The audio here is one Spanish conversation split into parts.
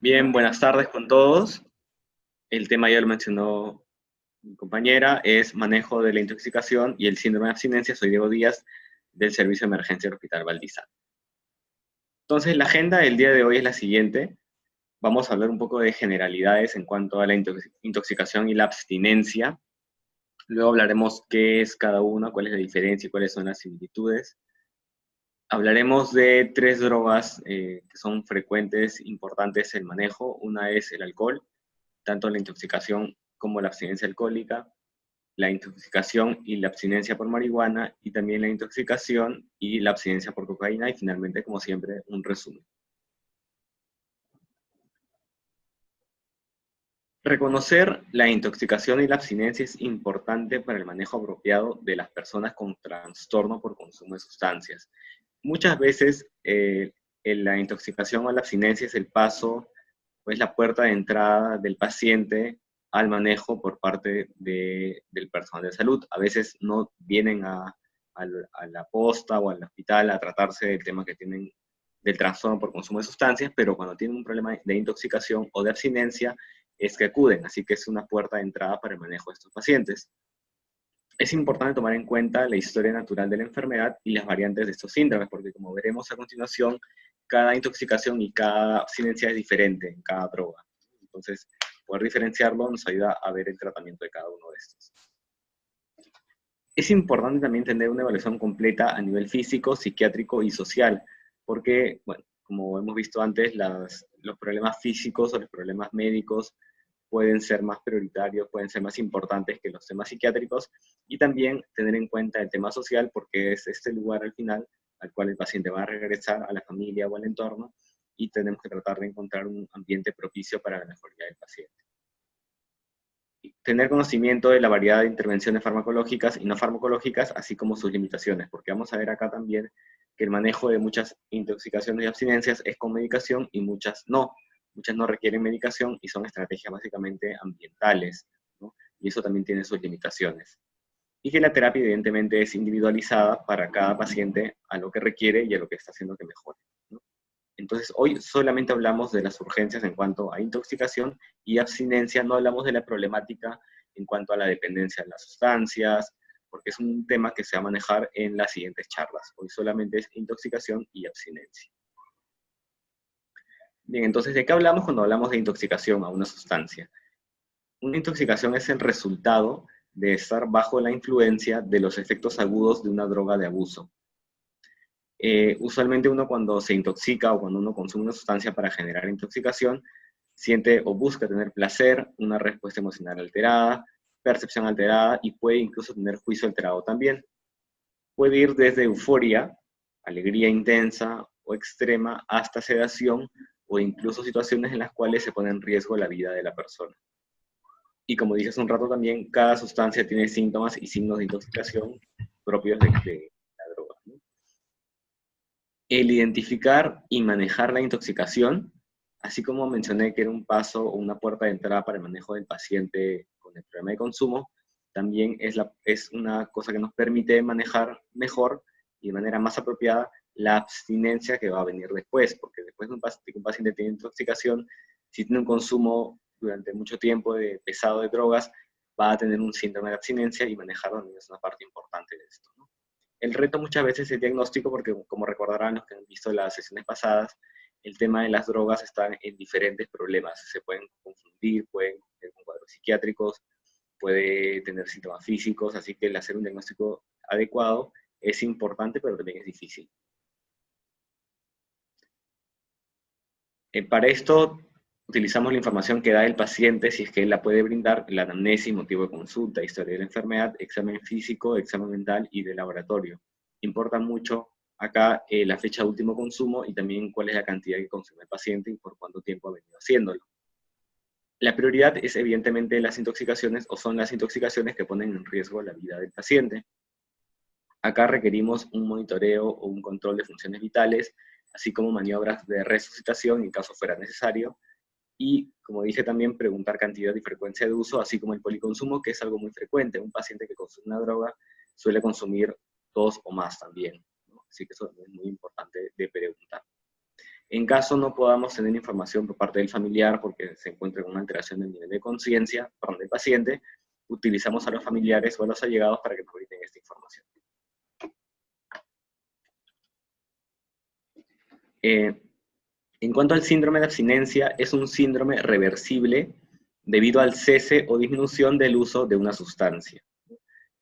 Bien, buenas tardes con todos. El tema ya lo mencionó mi compañera, es manejo de la intoxicación y el síndrome de abstinencia. Soy Diego Díaz, del Servicio de Emergencia del Hospital Valdizán. Entonces, la agenda del día de hoy es la siguiente. Vamos a hablar un poco de generalidades en cuanto a la intoxicación y la abstinencia. Luego hablaremos qué es cada una, cuál es la diferencia y cuáles son las similitudes. Hablaremos de tres drogas que son frecuentes, importantes en el manejo. Una es el alcohol, tanto la intoxicación como la abstinencia alcohólica, la intoxicación y la abstinencia por marihuana, y también la intoxicación y la abstinencia por cocaína, y finalmente, como siempre, un resumen. Reconocer la intoxicación y la abstinencia es importante para el manejo apropiado de las personas con trastorno por consumo de sustancias. Muchas veces la intoxicación o la abstinencia es el paso, pues la puerta de entrada del paciente al manejo por parte del personal de salud. A veces no vienen a la posta o al hospital a tratarse del tema que tienen del trastorno por consumo de sustancias, pero cuando tienen un problema de intoxicación o de abstinencia es que acuden, así que es una puerta de entrada para el manejo de estos pacientes. Es importante tomar en cuenta la historia natural de la enfermedad y las variantes de estos síndromes, porque como veremos a continuación, cada intoxicación y cada abstinencia es diferente en cada droga. Entonces, poder diferenciarlo nos ayuda a ver el tratamiento de cada uno de estos. Es importante también tener una evaluación completa a nivel físico, psiquiátrico y social, porque, bueno, como hemos visto antes, los problemas físicos o los problemas médicos pueden ser más prioritarios, pueden ser más importantes que los temas psiquiátricos, y también tener en cuenta el tema social, porque es este lugar al final al cual el paciente va a regresar a la familia o al entorno, y tenemos que tratar de encontrar un ambiente propicio para la mejoría del paciente. Tener conocimiento de la variedad de intervenciones farmacológicas y no farmacológicas, así como sus limitaciones, porque vamos a ver acá también que el manejo de muchas intoxicaciones y abstinencias es con medicación y muchas no. Muchas no requieren medicación y son estrategias básicamente ambientales, ¿no? Y eso también tiene sus limitaciones. Y que la terapia evidentemente es individualizada para cada paciente a lo que requiere y a lo que está haciendo que mejore, ¿no? Entonces, hoy solamente hablamos de las urgencias en cuanto a intoxicación y abstinencia, no hablamos de la problemática en cuanto a la dependencia de las sustancias, porque es un tema que se va a manejar en las siguientes charlas. Hoy solamente es intoxicación y abstinencia. Bien, entonces, ¿de qué hablamos cuando hablamos de intoxicación a una sustancia? Una intoxicación es el resultado de estar bajo la influencia de los efectos agudos de una droga de abuso. Usualmente uno cuando se intoxica o cuando uno consume una sustancia para generar intoxicación, siente o busca tener placer, una respuesta emocional alterada, percepción alterada y puede incluso tener juicio alterado también. Puede ir desde euforia, alegría intensa o extrema, hasta sedación o incluso situaciones en las cuales se pone en riesgo la vida de la persona. Y como dije hace un rato también, cada sustancia tiene síntomas y signos de intoxicación propios de la droga, ¿no? El identificar y manejar la intoxicación, así como mencioné que era un paso o una puerta de entrada para el manejo del paciente con el problema de consumo, también es una cosa que nos permite manejar mejor y de manera más apropiada la abstinencia que va a venir después, porque después de que un paciente tiene intoxicación, si tiene un consumo durante mucho tiempo de pesado de drogas, va a tener un síndrome de abstinencia y manejarlo también es una parte importante de esto, ¿no? El reto muchas veces es el diagnóstico, porque como recordarán los que han visto las sesiones pasadas, el tema de las drogas está en diferentes problemas. Se pueden confundir, pueden tener cuadros psiquiátricos, puede tener síntomas físicos, así que el hacer un diagnóstico adecuado es importante, pero también es difícil. Para esto utilizamos la información que da el paciente, si es que él la puede brindar, la anamnesis, motivo de consulta, historia de la enfermedad, examen físico, examen mental y de laboratorio. Importa mucho acá la fecha de último consumo y también cuál es la cantidad que consume el paciente y por cuánto tiempo ha venido haciéndolo. La prioridad es evidentemente las intoxicaciones, o son las intoxicaciones que ponen en riesgo la vida del paciente. Acá requerimos un monitoreo o un control de funciones vitales, así como maniobras de resucitación en caso fuera necesario. Y, como dije también, preguntar cantidad y frecuencia de uso, así como el policonsumo, que es algo muy frecuente. Un paciente que consume una droga suele consumir 2 o más también, ¿no? Así que eso es muy importante de preguntar. En caso no podamos tener información por parte del familiar porque se encuentre con una alteración del nivel de conciencia, perdón, del paciente, utilizamos a los familiares o a los allegados para que nos brinden esta información. En cuanto al síndrome de abstinencia, es un síndrome reversible debido al cese o disminución del uso de una sustancia.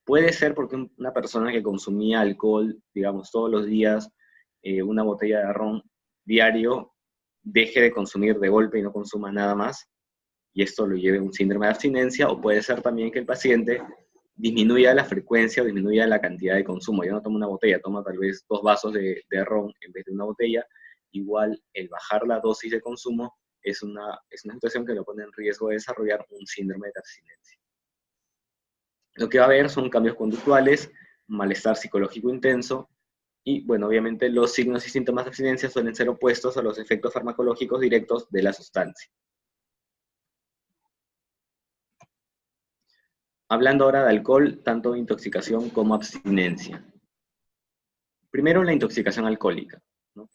Puede ser porque una persona que consumía alcohol, digamos, todos los días, una botella de ron diario, deje de consumir de golpe y no consuma nada más, y esto lo lleve a un síndrome de abstinencia, o puede ser también que el paciente disminuya la frecuencia o disminuya la cantidad de consumo. Ya no toma una botella, toma tal vez 2 vasos de ron en vez de una botella. Igual el bajar la dosis de consumo es una situación que lo pone en riesgo de desarrollar un síndrome de abstinencia. Lo que va a haber son cambios conductuales, malestar psicológico intenso, y bueno, obviamente los signos y síntomas de abstinencia suelen ser opuestos a los efectos farmacológicos directos de la sustancia. Hablando ahora de alcohol, tanto intoxicación como abstinencia. Primero, la intoxicación alcohólica, ¿no?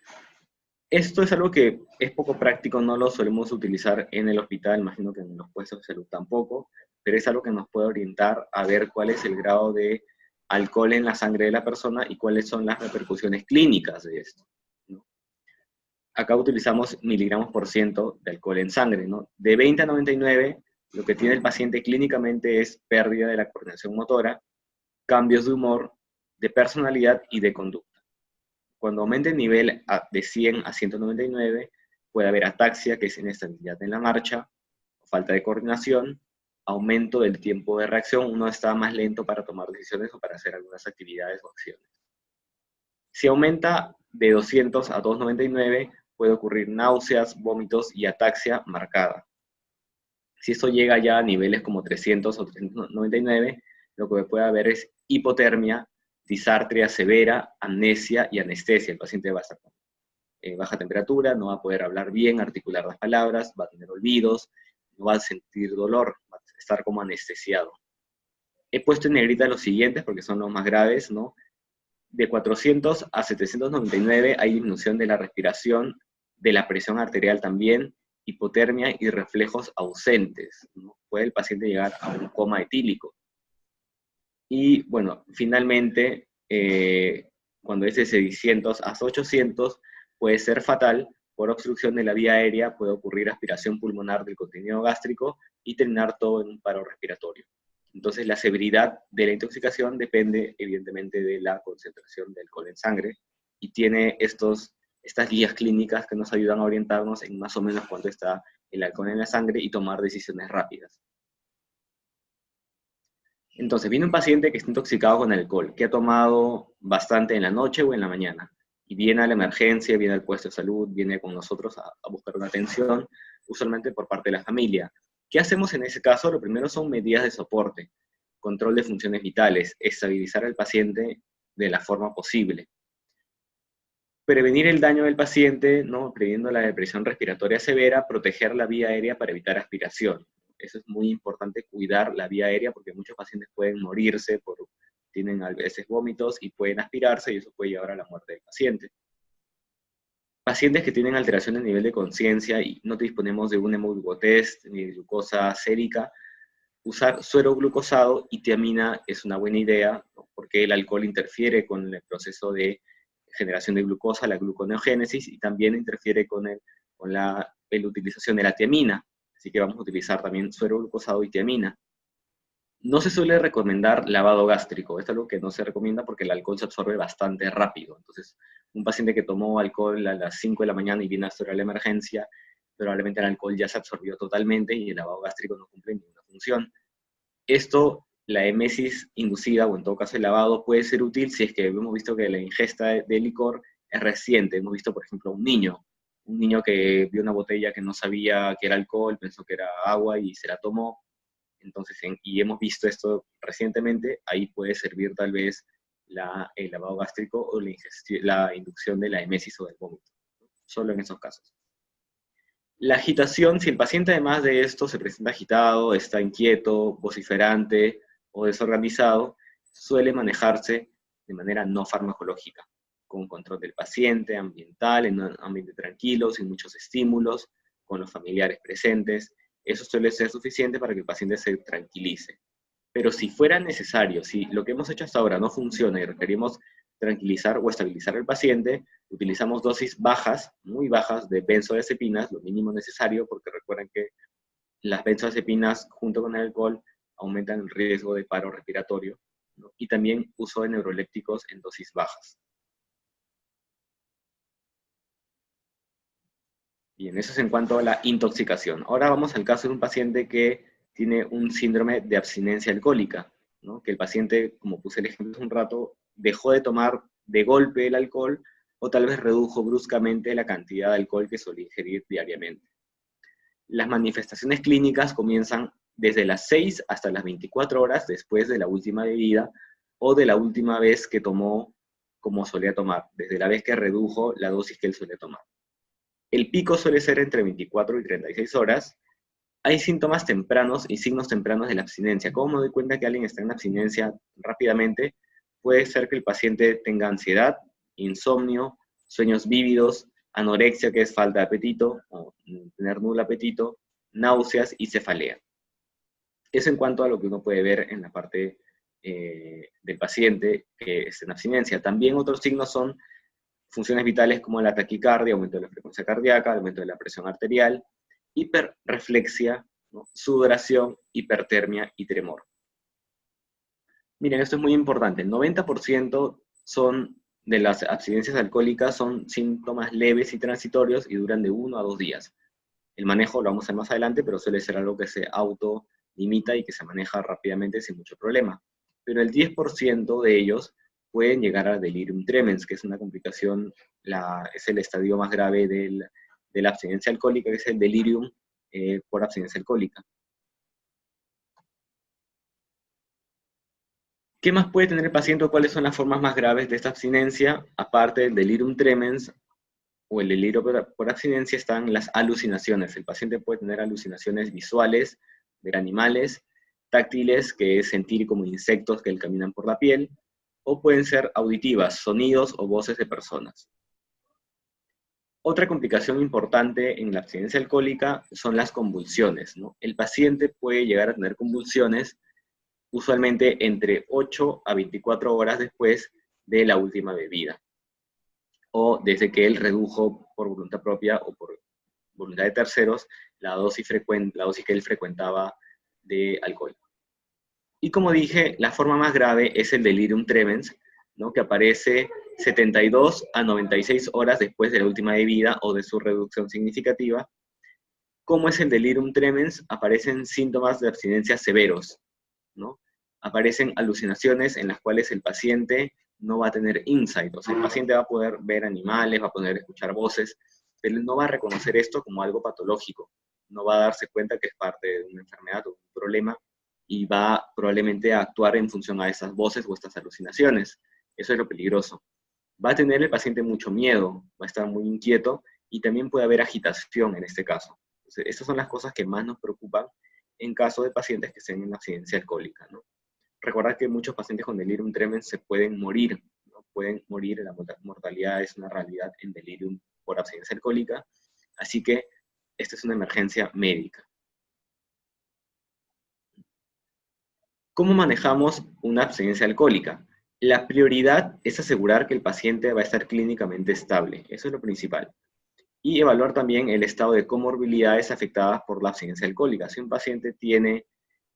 Esto es algo que es poco práctico, no lo solemos utilizar en el hospital, imagino que en los puestos de salud tampoco, pero es algo que nos puede orientar a ver cuál es el grado de alcohol en la sangre de la persona y cuáles son las repercusiones clínicas de esto, ¿no? Acá utilizamos miligramos por ciento de alcohol en sangre, ¿no? De 20 a 99, lo que tiene el paciente clínicamente es pérdida de la coordinación motora, cambios de humor, de personalidad y de conducta. Cuando aumenta el nivel de 100 a 199, puede haber ataxia, que es inestabilidad en la marcha, falta de coordinación, aumento del tiempo de reacción, uno está más lento para tomar decisiones o para hacer algunas actividades o acciones. Si aumenta de 200 a 299, puede ocurrir náuseas, vómitos y ataxia marcada. Si esto llega ya a niveles como 300 o 399, lo que puede haber es hipotermia, disartria severa, amnesia y anestesia. El paciente va a estar con baja temperatura, no va a poder hablar bien, articular las palabras, va a tener olvidos, no va a sentir dolor, va a estar como anestesiado. He puesto en negrita los siguientes porque son los más graves, ¿no? De 400 a 799 hay disminución de la respiración, de la presión arterial también, hipotermia y reflejos ausentes, ¿no? Puede el paciente llegar a un coma etílico. Y bueno, finalmente, cuando es de 600 hasta 800, puede ser fatal. Por obstrucción de la vía aérea puede ocurrir aspiración pulmonar del contenido gástrico y terminar todo en un paro respiratorio. Entonces la severidad de la intoxicación depende evidentemente de la concentración de alcohol en sangre y tiene estas guías clínicas que nos ayudan a orientarnos en más o menos cuánto está el alcohol en la sangre y tomar decisiones rápidas. Entonces, viene un paciente que está intoxicado con alcohol, que ha tomado bastante en la noche o en la mañana, y viene a la emergencia, viene al puesto de salud, viene con nosotros a buscar una atención, usualmente por parte de la familia. ¿Qué hacemos en ese caso? Lo primero son medidas de soporte, control de funciones vitales, estabilizar al paciente de la forma posible. Prevenir el daño del paciente, ¿no? Previniendo la depresión respiratoria severa, proteger la vía aérea para evitar aspiración. Eso es muy importante, cuidar la vía aérea, porque muchos pacientes pueden morirse, tienen a veces vómitos y pueden aspirarse, y eso puede llevar a la muerte del paciente. Pacientes que tienen alteración del nivel de conciencia y no disponemos de un hemoglucotest ni de glucosa sérica, usar suero glucosado y tiamina es una buena idea, ¿no? Porque el alcohol interfiere con el proceso de generación de glucosa, la gluconeogénesis, y también interfiere con la utilización de la tiamina. Así que vamos a utilizar también suero glucosado y tiamina. No se suele recomendar lavado gástrico. Esto es algo que no se recomienda porque el alcohol se absorbe bastante rápido. Entonces, un paciente que tomó alcohol a las 5 de la mañana y viene a hacer la emergencia, probablemente el alcohol ya se absorbió totalmente y el lavado gástrico no cumple ninguna función. Esto, la emesis inducida, o en todo caso el lavado, puede ser útil si es que hemos visto que la ingesta de licor es reciente. Hemos visto, por ejemplo, un niño que vio una botella que no sabía que era alcohol, pensó que era agua y se la tomó. Entonces, y hemos visto esto recientemente, ahí puede servir tal vez el lavado gástrico o la inducción de la emesis o del vómito, solo en esos casos. La agitación, si el paciente además de esto se presenta agitado, está inquieto, vociferante o desorganizado, suele manejarse de manera no farmacológica, con control del paciente, ambiental, en un ambiente tranquilo, sin muchos estímulos, con los familiares presentes. Eso suele ser suficiente para que el paciente se tranquilice. Pero si fuera necesario, si lo que hemos hecho hasta ahora no funciona y requerimos tranquilizar o estabilizar al paciente, utilizamos dosis bajas, muy bajas, de benzodiazepinas, lo mínimo necesario, porque recuerden que las benzodiazepinas junto con el alcohol aumentan el riesgo de paro respiratorio, ¿no? Y también uso de neurolépticos en dosis bajas. Bien, eso es en cuanto a la intoxicación. Ahora vamos al caso de un paciente que tiene un síndrome de abstinencia alcohólica, ¿no? Que el paciente, como puse el ejemplo hace un rato, dejó de tomar de golpe el alcohol o tal vez redujo bruscamente la cantidad de alcohol que solía ingerir diariamente. Las manifestaciones clínicas comienzan desde las 6 hasta las 24 horas después de la última bebida o de la última vez que tomó como solía tomar, desde la vez que redujo la dosis que él solía tomar. El pico suele ser entre 24 y 36 horas. Hay síntomas tempranos y signos tempranos de la abstinencia. ¿Cómo me doy cuenta que alguien está en abstinencia rápidamente? Puede ser que el paciente tenga ansiedad, insomnio, sueños vívidos, anorexia, que es falta de apetito, o tener nulo apetito, náuseas y cefalea. Eso en cuanto a lo que uno puede ver en la parte del paciente que está en abstinencia. También otros signos son funciones vitales como la taquicardia, aumento de la frecuencia cardíaca, aumento de la presión arterial, hiperreflexia, ¿no? Sudoración, hipertermia y tremor. Miren, esto es muy importante. El 90% de las abstinencias alcohólicas son síntomas leves y transitorios y duran de 1 a 2 días. El manejo lo vamos a ver más adelante, pero suele ser algo que se autolimita y que se maneja rápidamente sin mucho problema. Pero el 10% de ellos pueden llegar a delirium tremens, que es una complicación, es el estadio más grave de la abstinencia alcohólica, que es el delirium por abstinencia alcohólica. ¿Qué más puede tener el paciente o cuáles son las formas más graves de esta abstinencia? Aparte del delirium tremens o el delirio por abstinencia, están las alucinaciones. El paciente puede tener alucinaciones visuales, ver animales, táctiles, que es sentir como insectos que caminan por la piel, o pueden ser auditivas, sonidos o voces de personas. Otra complicación importante en la abstinencia alcohólica son las convulsiones, ¿no? El paciente puede llegar a tener convulsiones usualmente entre 8 a 24 horas después de la última bebida, o desde que él redujo por voluntad propia o por voluntad de terceros la dosis que él frecuentaba de alcohol. Y como dije, la forma más grave es el delirium tremens, ¿no? Que aparece 72 a 96 horas después de la última bebida o de su reducción significativa. ¿Cómo es el delirium tremens? Aparecen síntomas de abstinencia severos, ¿no? Aparecen alucinaciones en las cuales el paciente no va a tener insight, o sea, el paciente va a poder ver animales, va a poder escuchar voces, pero no va a reconocer esto como algo patológico, no va a darse cuenta que es parte de una enfermedad o un problema, y va probablemente a actuar en función a esas voces o estas alucinaciones. Eso es lo peligroso. Va a tener el paciente mucho miedo, va a estar muy inquieto, y también puede haber agitación en este caso. Entonces, estas son las cosas que más nos preocupan en caso de pacientes que estén en abstinencia alcohólica, ¿no? Recordad que muchos pacientes con delirium tremens se pueden morir, ¿no? Pueden morir, la mortalidad es una realidad en delirium por abstinencia alcohólica, así que esta es una emergencia médica. ¿Cómo manejamos una abstinencia alcohólica? La prioridad es asegurar que el paciente va a estar clínicamente estable, eso es lo principal. Y evaluar también el estado de comorbilidades afectadas por la abstinencia alcohólica. Si un paciente tiene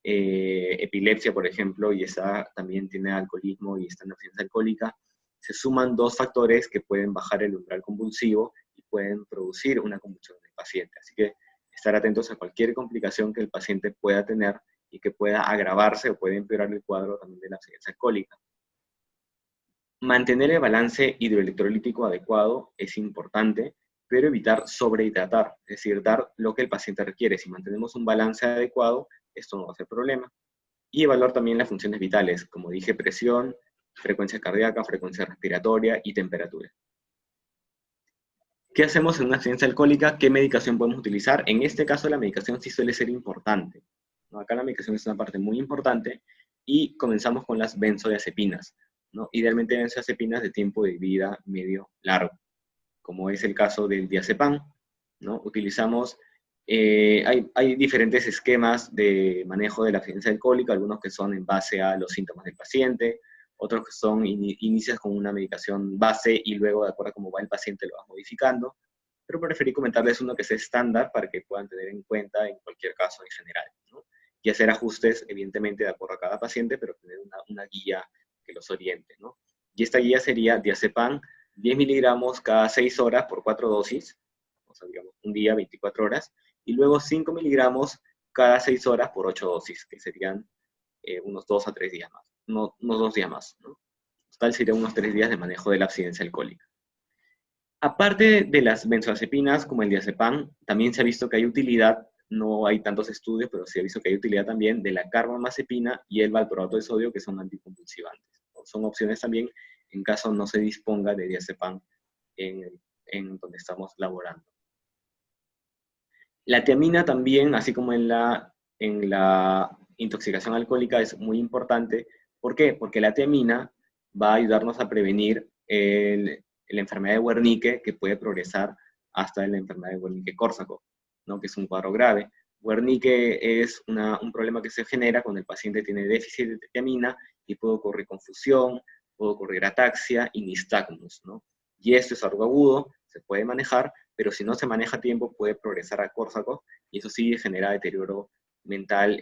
epilepsia, por ejemplo, y también tiene alcoholismo y está en abstinencia alcohólica, se suman dos factores que pueden bajar el umbral convulsivo y pueden producir una convulsión del paciente. Así que estar atentos a cualquier complicación que el paciente pueda tener y que pueda agravarse o puede empeorar el cuadro también de la abstinencia alcohólica. Mantener el balance hidroelectrolítico adecuado es importante, pero evitar sobrehidratar, es decir, dar lo que el paciente requiere. Si mantenemos un balance adecuado, esto no va a ser problema. Y evaluar también las funciones vitales, como dije, presión, frecuencia cardíaca, frecuencia respiratoria y temperatura. ¿Qué hacemos en una abstinencia alcohólica? ¿Qué medicación podemos utilizar? En este caso la medicación sí suele ser importante, ¿no? Acá la medicación es una parte muy importante y comenzamos con las benzodiazepinas, ¿no? Idealmente benzodiazepinas de tiempo de vida medio largo, como es el caso del diazepam, ¿no? Utilizamos, hay diferentes esquemas de manejo de la abstinencia alcohólica, algunos que son en base a los síntomas del paciente, otros que son inicias con una medicación base y luego de acuerdo a cómo va el paciente lo vas modificando, pero preferí comentarles uno que sea estándar para que puedan tener en cuenta en cualquier caso en general, ¿no? Y hacer ajustes, evidentemente, de acuerdo a cada paciente, pero tener una guía que los oriente, ¿no? Y esta guía sería diazepam 10 miligramos cada 6 horas por 4 dosis, o sea, digamos, un día, 24 horas, y luego 5 miligramos cada 6 horas por 8 dosis, que serían unos 2 a 3 días más, unos 2 días más, ¿no? Total serían unos 3 días de manejo de la abstinencia alcohólica. Aparte de las benzodiazepinas, como el diazepam, también se ha visto que hay utilidad, no hay tantos estudios, pero se ha visto que hay utilidad también de la carbamazepina y el valproato de sodio, que son anticonvulsivantes. Son opciones también en caso no se disponga de diazepam en donde estamos laborando. La tiamina también, así como en la intoxicación alcohólica, es muy importante. ¿Por qué? Porque la tiamina va a ayudarnos a prevenir la enfermedad de Wernicke, que puede progresar hasta la enfermedad de Wernicke-Korsakoff, ¿no? Que es un cuadro grave. Wernicke es un problema que se genera cuando el paciente tiene déficit de tiamina y puede ocurrir confusión, puede ocurrir ataxia y nistagmus, ¿no? Y esto es algo agudo, se puede manejar, pero si no se maneja a tiempo puede progresar a Korsakoff y eso sí genera deterioro mental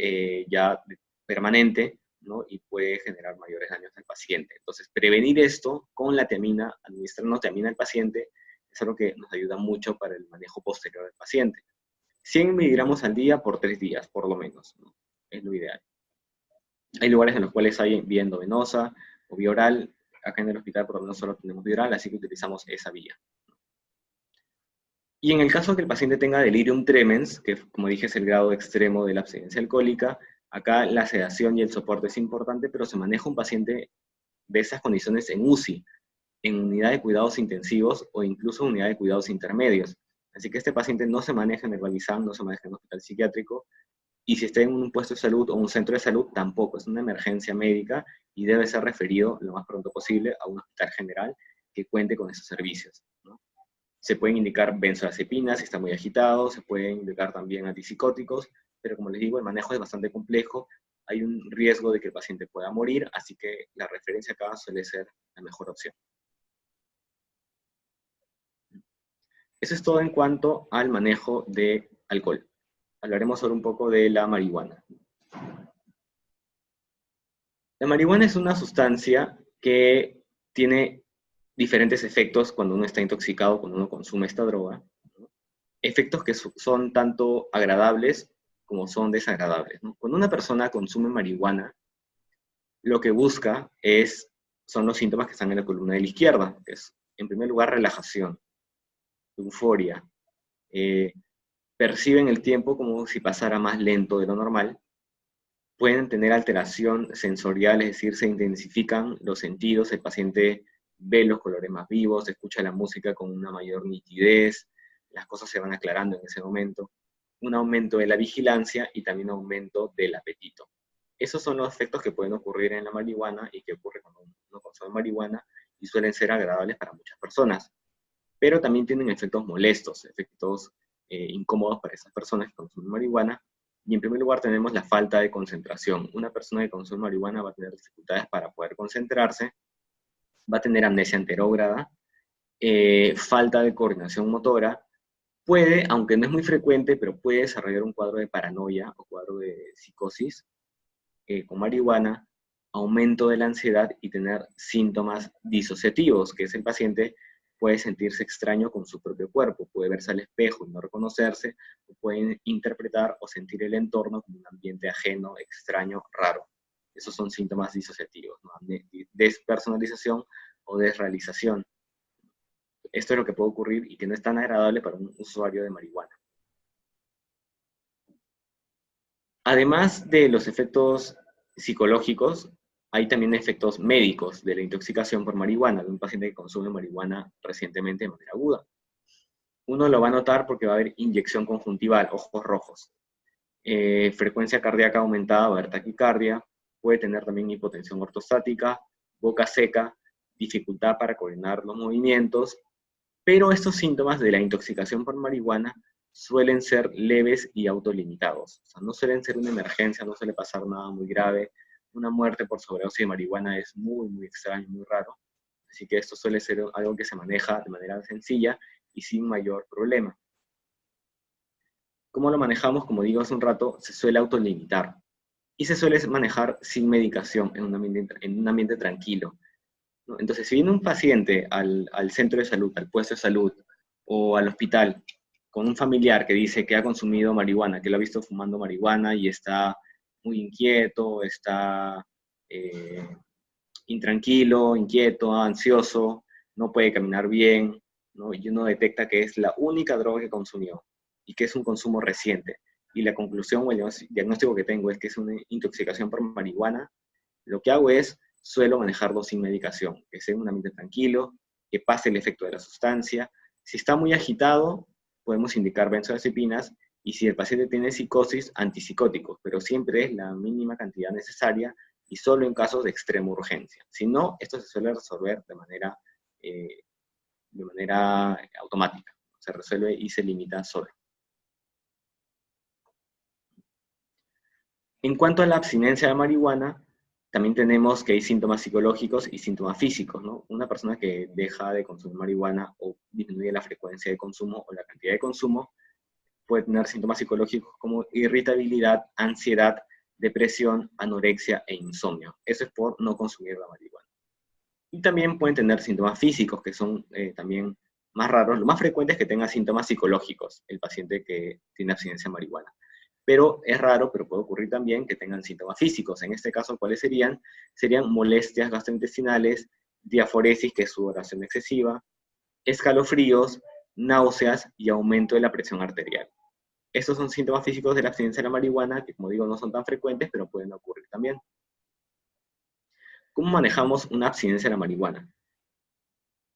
ya permanente, ¿no? Y puede generar mayores daños al paciente. Entonces, prevenir esto con la tiamina, administrando tiamina al paciente, es algo que nos ayuda mucho para el manejo posterior del paciente. 100 miligramos al día por 3 días, por lo menos, ¿no? Es lo ideal. Hay lugares en los cuales hay vía endovenosa o vía oral. Acá en el hospital por lo menos solo tenemos vía oral, así que utilizamos esa vía. Y en el caso de que el paciente tenga delirium tremens, que como dije es el grado extremo de la abstinencia alcohólica, acá la sedación y el soporte es importante, pero se maneja un paciente de esas condiciones en UCI, en unidad de cuidados intensivos o incluso unidad de cuidados intermedios. Así que este paciente no se maneja en el Balizán, no se maneja en un hospital psiquiátrico, y si está en un puesto de salud o un centro de salud, tampoco, es una emergencia médica y debe ser referido lo más pronto posible a un hospital general que cuente con esos servicios, ¿no? Se pueden indicar benzodiazepinas si está muy agitado, se pueden indicar también antipsicóticos, pero como les digo, el manejo es bastante complejo, hay un riesgo de que el paciente pueda morir, así que la referencia acá suele ser la mejor opción. Eso es todo en cuanto al manejo de alcohol. Hablaremos ahora un poco de la marihuana. La marihuana es una sustancia que tiene diferentes efectos cuando uno está intoxicado, cuando uno consume esta droga, ¿no? Efectos que son tanto agradables como son desagradables, ¿no? Cuando una persona consume marihuana, lo que busca son los síntomas que están en la columna de la izquierda, que es, en primer lugar, relajación, euforia, eh, perciben el tiempo como si pasara más lento de lo normal, pueden tener alteración sensorial, es decir, se intensifican los sentidos, el paciente ve los colores más vivos, escucha la música con una mayor nitidez, las cosas se van aclarando en ese momento, un aumento de la vigilancia y también un aumento del apetito. Esos son los efectos que pueden ocurrir en la marihuana y que ocurre cuando uno consume marihuana y suelen ser agradables para muchas personas. Pero también tienen efectos molestos, efectos incómodos para esas personas que consumen marihuana. Y en primer lugar tenemos la falta de concentración. Una persona que consume marihuana va a tener dificultades para poder concentrarse, va a tener amnesia anterógrada, falta de coordinación motora, puede, aunque no es muy frecuente, pero puede desarrollar un cuadro de paranoia o cuadro de psicosis con marihuana, aumento de la ansiedad y tener síntomas disociativos, que es el paciente puede sentirse extraño con su propio cuerpo, puede verse al espejo y no reconocerse, o puede interpretar o sentir el entorno como un ambiente ajeno, extraño, raro. Esos son síntomas disociativos, ¿no? Despersonalización o desrealización. Esto es lo que puede ocurrir y que no es tan agradable para un usuario de marihuana. Además de los efectos psicológicos, hay también efectos médicos de la intoxicación por marihuana, de un paciente que consume marihuana recientemente de manera aguda. Uno lo va a notar porque va a haber inyección conjuntival, ojos rojos, frecuencia cardíaca aumentada, va a haber taquicardia, puede tener también hipotensión ortostática, boca seca, dificultad para coordinar los movimientos, pero estos síntomas de la intoxicación por marihuana suelen ser leves y autolimitados. O sea, no suelen ser una emergencia, no suele pasar nada muy grave. Una muerte por sobredosis de marihuana es muy, muy extraño, muy raro. Así que esto suele ser algo que se maneja de manera sencilla y sin mayor problema. ¿Cómo lo manejamos? Como digo hace un rato, se suele autolimitar. Y se suele manejar sin medicación, en un ambiente tranquilo, ¿no? Entonces, si viene un paciente al centro de salud, al puesto de salud o al hospital con un familiar que dice que ha consumido marihuana, que lo ha visto fumando marihuana y está muy inquieto, está intranquilo, inquieto, ansioso, no puede caminar bien, ¿no? Y uno detecta que es la única droga que consumió y que es un consumo reciente. Y la conclusión o el diagnóstico que tengo es que es una intoxicación por marihuana. Lo que hago es, suelo manejarlo sin medicación, que sea en un ambiente tranquilo, que pase el efecto de la sustancia. Si está muy agitado, podemos indicar benzodiazepinas, y si el paciente tiene psicosis, antipsicóticos, pero siempre es la mínima cantidad necesaria y solo en casos de extrema urgencia. Si no, esto se suele resolver de manera automática. Se resuelve y se limita solo. En cuanto a la abstinencia de marihuana, también tenemos que hay síntomas psicológicos y síntomas físicos, ¿no? Una persona que deja de consumir marihuana o disminuye la frecuencia de consumo o la cantidad de consumo puede tener síntomas psicológicos como irritabilidad, ansiedad, depresión, anorexia e insomnio. Eso es por no consumir la marihuana. Y también pueden tener síntomas físicos que son también más raros. Lo más frecuente es que tenga síntomas psicológicos el paciente que tiene abstinencia de marihuana. Pero es raro, pero puede ocurrir también que tengan síntomas físicos. En este caso, ¿cuáles serían? Serían molestias gastrointestinales, diaforesis, que es sudoración excesiva, escalofríos, náuseas y aumento de la presión arterial. Estos son síntomas físicos de la abstinencia de la marihuana, que como digo, no son tan frecuentes, pero pueden ocurrir también. ¿Cómo manejamos una abstinencia de la marihuana?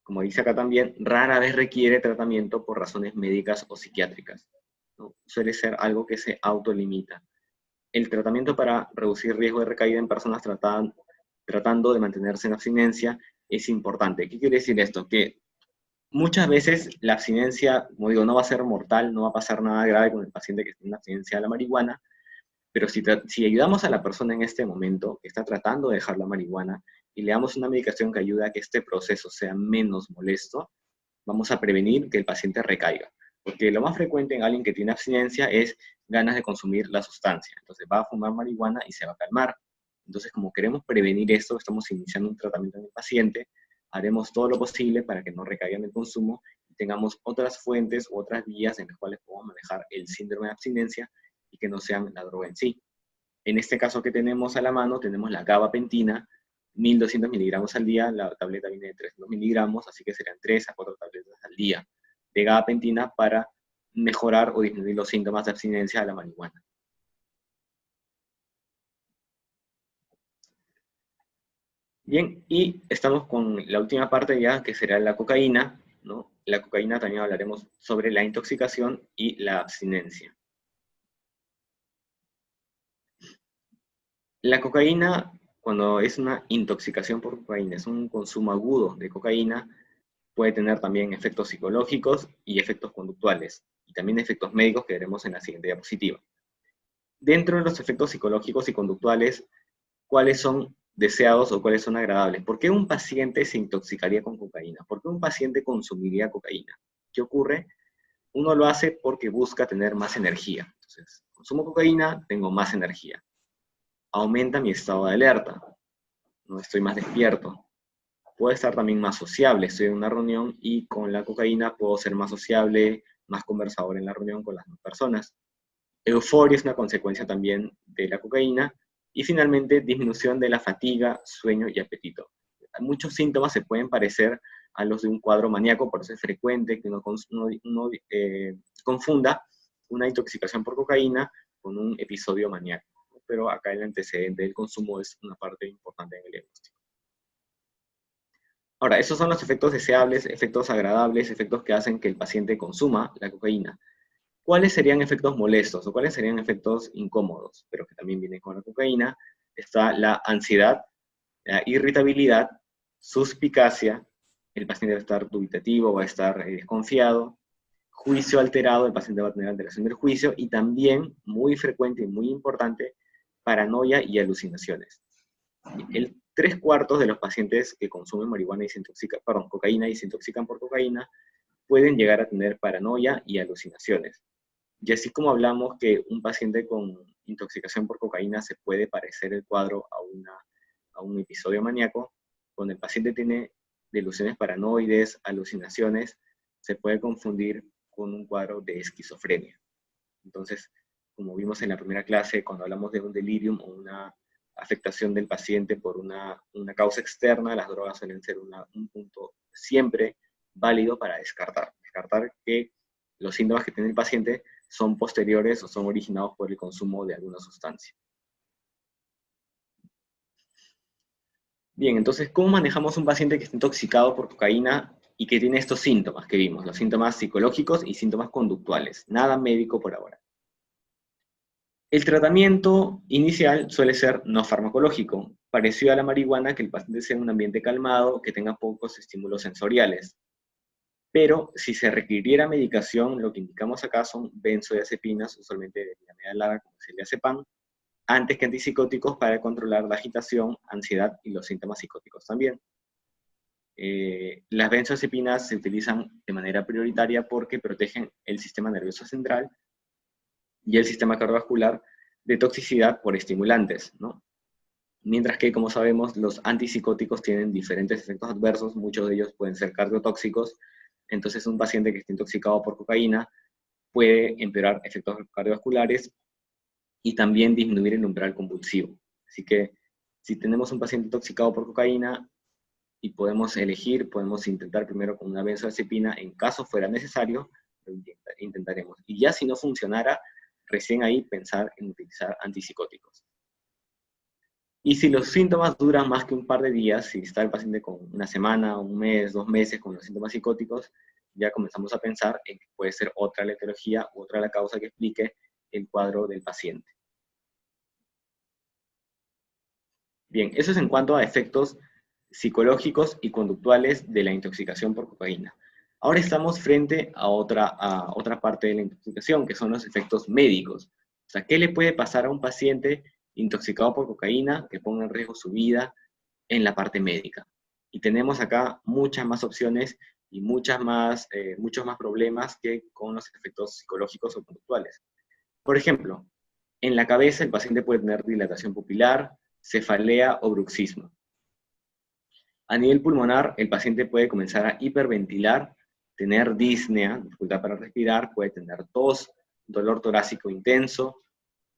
Como dice acá también, rara vez requiere tratamiento por razones médicas o psiquiátricas, ¿no? Suele ser algo que se autolimita. El tratamiento para reducir riesgo de recaída en personas tratando de mantenerse en abstinencia es importante. ¿Qué quiere decir esto? Que muchas veces la abstinencia, como digo, no va a ser mortal, no va a pasar nada grave con el paciente que tiene una abstinencia de la marihuana, pero si ayudamos a la persona en este momento que está tratando de dejar la marihuana y le damos una medicación que ayuda a que este proceso sea menos molesto, vamos a prevenir que el paciente recaiga. Porque lo más frecuente en alguien que tiene abstinencia es ganas de consumir la sustancia. Entonces va a fumar marihuana y se va a calmar. Entonces, como queremos prevenir esto, estamos iniciando un tratamiento en el paciente, haremos todo lo posible para que no recaiga en el consumo y tengamos otras fuentes u otras vías en las cuales podamos manejar el síndrome de abstinencia y que no sean la droga en sí. En este caso que tenemos a la mano, tenemos la gabapentina, 1200 miligramos al día, la tableta viene de 300 miligramos, así que serían 3 a 4 tabletas al día de gabapentina para mejorar o disminuir los síntomas de abstinencia de la marihuana. Bien, y estamos con la última parte ya, que será la cocaína, ¿no? La cocaína también hablaremos sobre la intoxicación y la abstinencia. La cocaína, cuando es una intoxicación por cocaína, es un consumo agudo de cocaína, puede tener también efectos psicológicos y efectos conductuales, y también efectos médicos que veremos en la siguiente diapositiva. Dentro de los efectos psicológicos y conductuales, ¿cuáles son deseados o cuáles son agradables? ¿Por qué un paciente se intoxicaría con cocaína? ¿Por qué un paciente consumiría cocaína? ¿Qué ocurre? Uno lo hace porque busca tener más energía. Entonces, consumo cocaína, tengo más energía. Aumenta mi estado de alerta, no estoy más despierto. Puedo estar también más sociable, estoy en una reunión y con la cocaína puedo ser más sociable, más conversador en la reunión con las demás personas. Euforia es una consecuencia también de la cocaína. Y finalmente, disminución de la fatiga, sueño y apetito. Muchos síntomas se pueden parecer a los de un cuadro maníaco, por eso es frecuente que uno confunda una intoxicación por cocaína con un episodio maníaco. Pero acá el antecedente del consumo es una parte importante en el diagnóstico. Ahora, esos son los efectos deseables, efectos agradables, efectos que hacen que el paciente consuma la cocaína. ¿Cuáles serían efectos molestos o cuáles serían efectos incómodos, pero que también vienen con la cocaína? Está la ansiedad, la irritabilidad, suspicacia, el paciente va a estar dubitativo, va a estar desconfiado, juicio alterado, el paciente va a tener alteración del juicio, y también, muy frecuente y muy importante, paranoia y alucinaciones. El 3/4 de los pacientes que consumen marihuana y se intoxican, perdón, cocaína y se intoxican por cocaína, pueden llegar a tener paranoia y alucinaciones. Y así como hablamos que un paciente con intoxicación por cocaína se puede parecer el cuadro a un episodio maníaco, cuando el paciente tiene delusiones paranoides, alucinaciones, se puede confundir con un cuadro de esquizofrenia. Entonces, como vimos en la primera clase, cuando hablamos de un delirium o una afectación del paciente por una causa externa, las drogas suelen ser un punto siempre válido para descartar que los síntomas que tiene el paciente son posteriores o son originados por el consumo de alguna sustancia. Bien, entonces, ¿cómo manejamos un paciente que está intoxicado por cocaína y que tiene estos síntomas que vimos? Los síntomas psicológicos y síntomas conductuales. Nada médico por ahora. El tratamiento inicial suele ser no farmacológico, parecido a la marihuana, que el paciente sea en un ambiente calmado, que tenga pocos estímulos sensoriales. Pero si se requiriera medicación, lo que indicamos acá son benzodiazepinas, usualmente de vía media larga, como es el diazepam, antes que antipsicóticos para controlar la agitación, ansiedad y los síntomas psicóticos también. Las benzodiazepinas se utilizan de manera prioritaria porque protegen el sistema nervioso central y el sistema cardiovascular de toxicidad por estimulantes, ¿no? Mientras que, como sabemos, los antipsicóticos tienen diferentes efectos adversos, muchos de ellos pueden ser cardiotóxicos, entonces un paciente que esté intoxicado por cocaína puede empeorar efectos cardiovasculares y también disminuir el umbral convulsivo. Así que, si tenemos un paciente intoxicado por cocaína y podemos elegir, podemos intentar primero con una benzodiazepina, en caso fuera necesario, lo intentaremos. Y ya si no funcionara, recién ahí pensar en utilizar antipsicóticos. Y si los síntomas duran más que un par de días, si está el paciente con una semana, un mes, 2 meses con los síntomas psicóticos, ya comenzamos a pensar en que puede ser otra la etiología u otra la causa que explique el cuadro del paciente. Bien, eso es en cuanto a efectos psicológicos y conductuales de la intoxicación por cocaína. Ahora estamos frente a otra parte de la intoxicación, que son los efectos médicos. O sea, ¿qué le puede pasar a un paciente intoxicado por cocaína que ponga en riesgo su vida en la parte médica? Y tenemos acá muchas más opciones y muchos más problemas que con los efectos psicológicos o conductuales. Por ejemplo, en la cabeza el paciente puede tener dilatación pupilar, cefalea o bruxismo. A nivel pulmonar, el paciente puede comenzar a hiperventilar, tener disnea, dificultad para respirar, puede tener tos, dolor torácico intenso,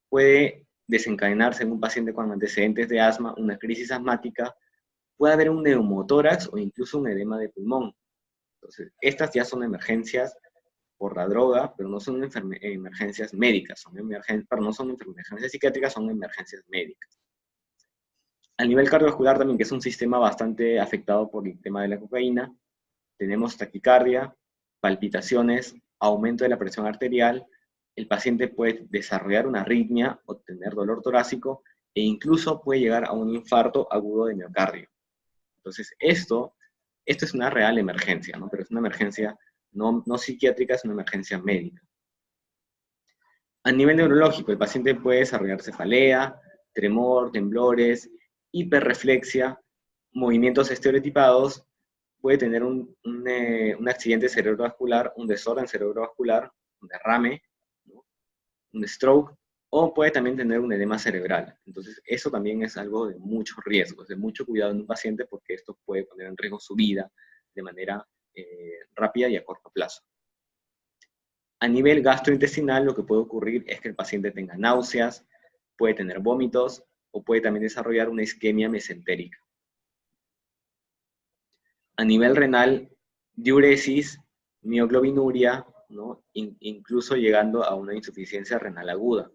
puede desencadenarse en un paciente con antecedentes de asma, una crisis asmática, puede haber un neumotórax o incluso un edema de pulmón. Entonces, estas ya son emergencias por la droga, pero no son emergencias médicas, no son emergencias psiquiátricas, son emergencias médicas. A nivel cardiovascular también, que es un sistema bastante afectado por el tema de la cocaína, tenemos taquicardia, palpitaciones, aumento de la presión arterial, el paciente puede desarrollar una arritmia o tener dolor torácico, e incluso puede llegar a un infarto agudo de miocardio. Entonces, esto es una real emergencia, ¿no? Pero es una emergencia no psiquiátrica, es una emergencia médica. A nivel neurológico, el paciente puede desarrollar cefalea, tremor, temblores, hiperreflexia, movimientos estereotipados, puede tener un accidente cerebrovascular, un desorden cerebrovascular, un derrame, ¿no? Un stroke, o puede también tener un edema cerebral. Entonces, eso también es algo de mucho riesgo, de mucho cuidado en un paciente, porque esto puede poner en riesgo su vida de manera rápida y a corto plazo. A nivel gastrointestinal, lo que puede ocurrir es que el paciente tenga náuseas, puede tener vómitos, o puede también desarrollar una isquemia mesentérica. A nivel renal, diuresis, mioglobinuria, ¿no? Incluso llegando a una insuficiencia renal aguda.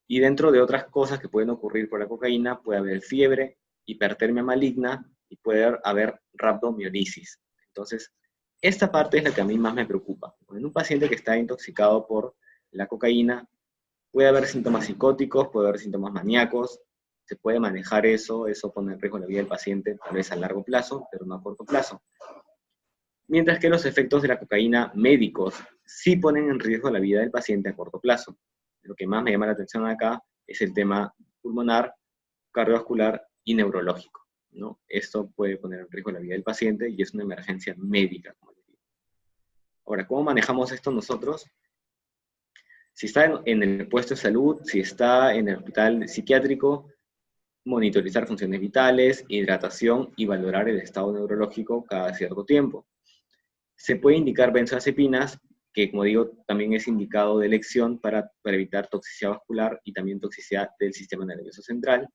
Y dentro de otras cosas que pueden ocurrir por la cocaína, puede haber fiebre, hipertermia maligna y puede haber rhabdomiolisis. Entonces, esta parte es la que a mí más me preocupa. En un paciente que está intoxicado por la cocaína, puede haber síntomas psicóticos, puede haber síntomas maníacos, Se puede manejar eso pone en riesgo la vida del paciente, tal vez a largo plazo, pero no a corto plazo. Mientras que los efectos de la cocaína médicos sí ponen en riesgo la vida del paciente a corto plazo. Lo que más me llama la atención acá es el tema pulmonar, cardiovascular y neurológico, ¿no? Esto puede poner en riesgo la vida del paciente y es una emergencia médica, como les digo. Ahora, ¿cómo manejamos esto nosotros? Si está en el puesto de salud, si está en el hospital psiquiátrico, monitorizar funciones vitales, hidratación y valorar el estado neurológico cada cierto tiempo. Se puede indicar benzodiazepinas, que como digo, también es indicado de elección para evitar toxicidad vascular y también toxicidad del sistema nervioso central.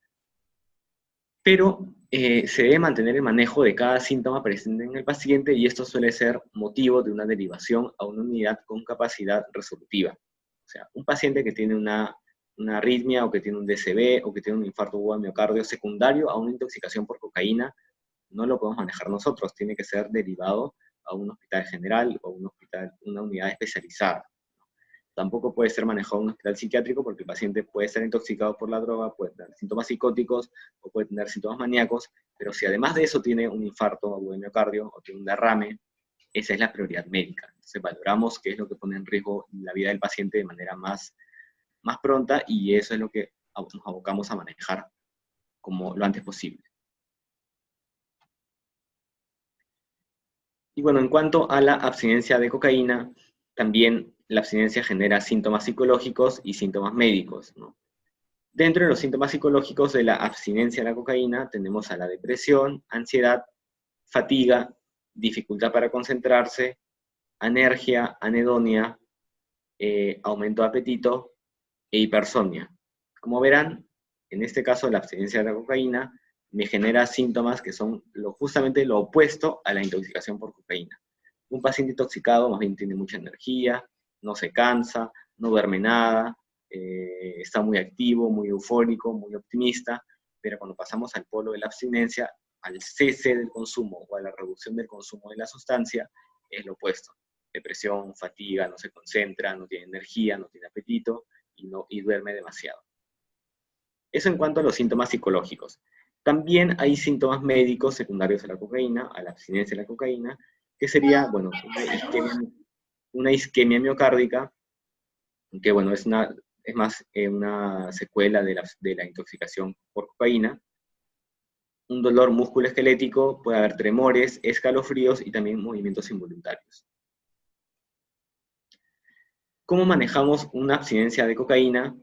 Pero se debe mantener el manejo de cada síntoma presente en el paciente y esto suele ser motivo de una derivación a una unidad con capacidad resolutiva. O sea, un paciente que tiene una arritmia o que tiene un DCB o que tiene un infarto agudo de miocardio secundario a una intoxicación por cocaína, no lo podemos manejar nosotros, tiene que ser derivado a un hospital general o una unidad especializada. Tampoco puede ser manejado en un hospital psiquiátrico porque el paciente puede estar intoxicado por la droga, puede tener síntomas psicóticos o puede tener síntomas maníacos, pero si además de eso tiene un infarto agudo de miocardio o tiene un derrame, esa es la prioridad médica. Entonces valoramos qué es lo que pone en riesgo la vida del paciente de manera más pronta y eso es lo que nos abocamos a manejar como lo antes posible. Y bueno, en cuanto a la abstinencia de cocaína, también la abstinencia genera síntomas psicológicos y síntomas médicos, ¿no? Dentro de los síntomas psicológicos de la abstinencia de la cocaína tenemos a la depresión, ansiedad, fatiga, dificultad para concentrarse, anergia, anedonia, aumento de apetito e hipersomnia. Como verán, en este caso la abstinencia de la cocaína me genera síntomas que son justamente lo opuesto a la intoxicación por cocaína. Un paciente intoxicado más bien tiene mucha energía, no se cansa, no duerme nada, está muy activo, muy eufórico, muy optimista, pero cuando pasamos al polo de la abstinencia, al cese del consumo o a la reducción del consumo de la sustancia, es lo opuesto. Depresión, fatiga, no se concentra, no tiene energía, no tiene apetito y duerme demasiado. Eso en cuanto a los síntomas psicológicos. También hay síntomas médicos secundarios a la cocaína, a la abstinencia de la cocaína, que sería, bueno, una isquemia miocárdica, que bueno, es más una secuela de la intoxicación por cocaína, un dolor musculoesquelético, puede haber tremores, escalofríos y también movimientos involuntarios. ¿Cómo manejamos una abstinencia de cocaína?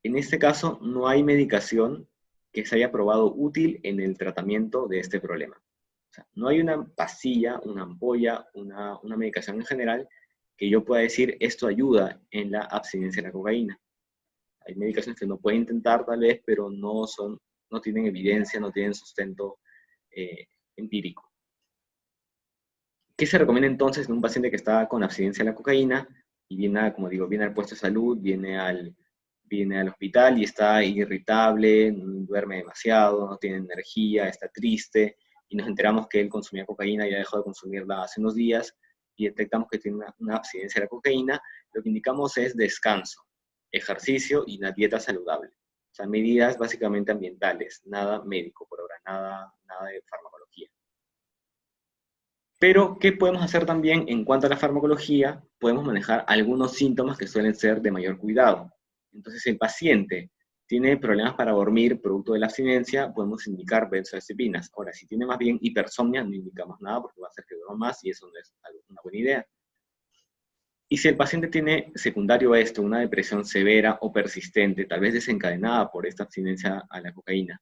En este caso, no hay medicación que se haya probado útil en el tratamiento de este problema. O sea, no hay una pastilla, una ampolla, una medicación en general que yo pueda decir esto ayuda en la abstinencia de la cocaína. Hay medicaciones que uno puede intentar tal vez, pero no tienen evidencia, no tienen sustento empírico. ¿Qué se recomienda entonces en un paciente que está con abstinencia de la cocaína y viene, como digo, viene al puesto de salud, viene al hospital y está irritable, duerme demasiado, no tiene energía, está triste, y nos enteramos que él consumía cocaína y ha dejado de consumirla hace unos días, y detectamos que tiene una abstinencia de la cocaína? Lo que indicamos es descanso, ejercicio y una dieta saludable. O sea, medidas básicamente ambientales, nada médico por ahora, nada de farmacología. Pero, ¿qué podemos hacer también en cuanto a la farmacología? Podemos manejar algunos síntomas que suelen ser de mayor cuidado. Entonces, si el paciente tiene problemas para dormir producto de la abstinencia, podemos indicar benzodiazepinas. Ahora, si tiene más bien hipersomnia, no indicamos nada porque va a hacer que duerma más y eso no es una buena idea. Y si el paciente tiene secundario a esto una depresión severa o persistente, tal vez desencadenada por esta abstinencia a la cocaína,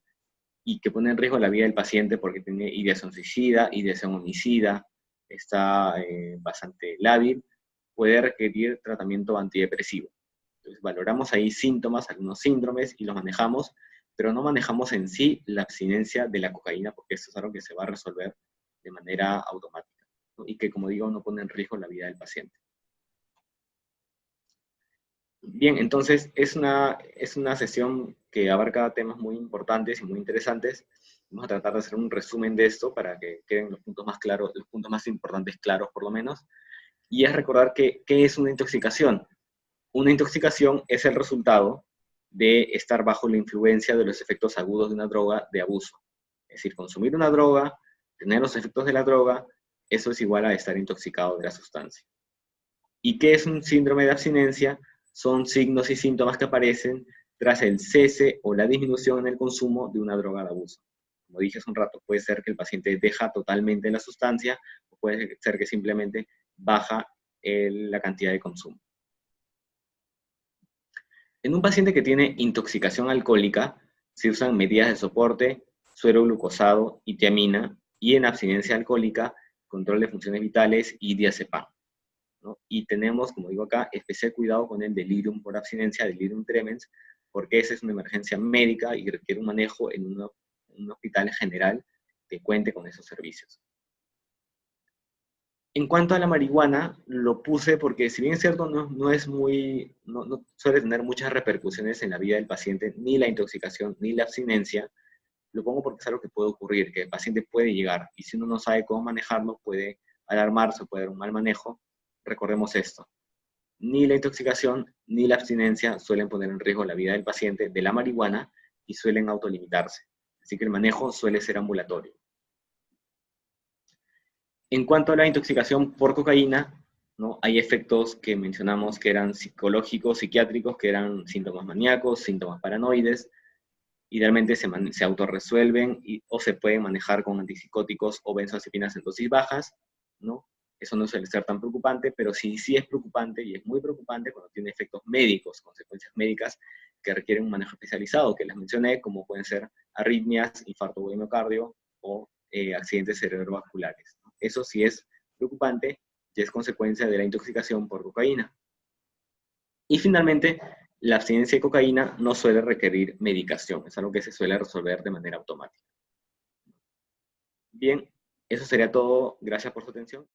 y que pone en riesgo la vida del paciente porque tiene ideación suicida, ideación homicida, está bastante lábil, puede requerir tratamiento antidepresivo. Entonces valoramos ahí síntomas, algunos síndromes y los manejamos, pero no manejamos en sí la abstinencia de la cocaína porque esto es algo que se va a resolver de manera automática, ¿no? Y que, como digo, no pone en riesgo la vida del paciente. Bien, entonces es una sesión que abarca temas muy importantes y muy interesantes. Vamos a tratar de hacer un resumen de esto para que queden los puntos más claros, los puntos más importantes claros por lo menos. Y es recordar ¿qué es una intoxicación? Una intoxicación es el resultado de estar bajo la influencia de los efectos agudos de una droga de abuso. Es decir, consumir una droga, tener los efectos de la droga, eso es igual a estar intoxicado de la sustancia. ¿Y qué es un síndrome de abstinencia? Son signos y síntomas que aparecen tras el cese o la disminución en el consumo de una droga de abuso. Como dije hace un rato, puede ser que el paciente deja totalmente la sustancia, o puede ser que simplemente baja la cantidad de consumo. En un paciente que tiene intoxicación alcohólica, se usan medidas de soporte, suero glucosado y tiamina, y en abstinencia alcohólica, control de funciones vitales y diazepam, ¿no? Y tenemos, como digo acá, especial cuidado con el delirium por abstinencia, delirium tremens, porque esa es una emergencia médica y requiere un manejo en un hospital general que cuente con esos servicios. En cuanto a la marihuana, lo puse porque, si bien es cierto, no suele tener muchas repercusiones en la vida del paciente, ni la intoxicación, ni la abstinencia. Lo pongo porque es algo que puede ocurrir, que el paciente puede llegar, y si uno no sabe cómo manejarlo, puede alarmarse, puede dar un mal manejo. Recordemos esto: ni la intoxicación ni la abstinencia suelen poner en riesgo la vida del paciente de la marihuana y suelen autolimitarse. Así que el manejo suele ser ambulatorio. En cuanto a la intoxicación por cocaína, ¿no? Hay efectos que mencionamos que eran psicológicos, psiquiátricos, que eran síntomas maníacos, síntomas paranoides. Idealmente se autorresuelven o se pueden manejar con antipsicóticos o benzodiazepinas en dosis bajas, ¿no? Eso no suele ser tan preocupante, pero sí es preocupante, y es muy preocupante cuando tiene efectos médicos, consecuencias médicas que requieren un manejo especializado, que les mencioné, como pueden ser arritmias, infarto de miocardio o accidentes cerebrovasculares, ¿no? Eso sí es preocupante y es consecuencia de la intoxicación por cocaína. Y finalmente, la abstinencia de cocaína no suele requerir medicación, es algo que se suele resolver de manera automática. Bien, eso sería todo. Gracias por su atención.